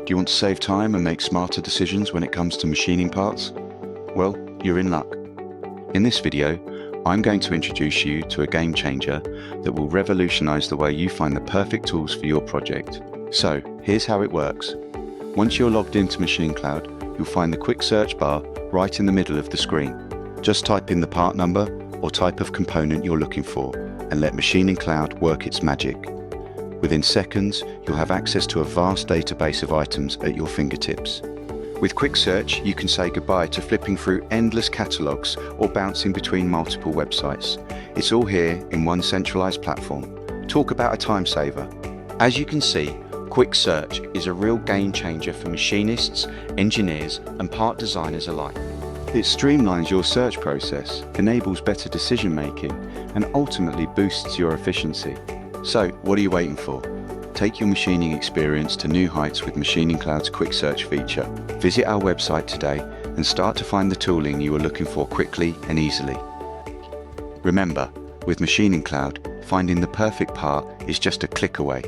Do you want to save time and make smarter decisions when it comes to machining parts? Well, you're in luck. In this video, I'm going to introduce you to a game changer that will revolutionize the way you find the perfect tools for your project. So, here's how it works. Once you're logged into MachiningCloud, you'll find the quick search bar right in the middle of the screen. Just type in the part number or type of component you're looking for and let MachiningCloud work its magic. Within seconds, you'll have access to a vast database of items at your fingertips. With Quick Search, you can say goodbye to flipping through endless catalogues or bouncing between multiple websites. It's all here in one centralized platform. Talk about a time saver. As you can see, Quick Search is a real game changer for machinists, engineers, and part designers alike. It streamlines your search process, enables better decision making, and ultimately boosts your efficiency. So, what are you waiting for? Take your machining experience to new heights with MachiningCloud's Quick Search feature. Visit our website today and start to find the tooling you are looking for quickly and easily. Remember, with MachiningCloud, finding the perfect part is just a click away.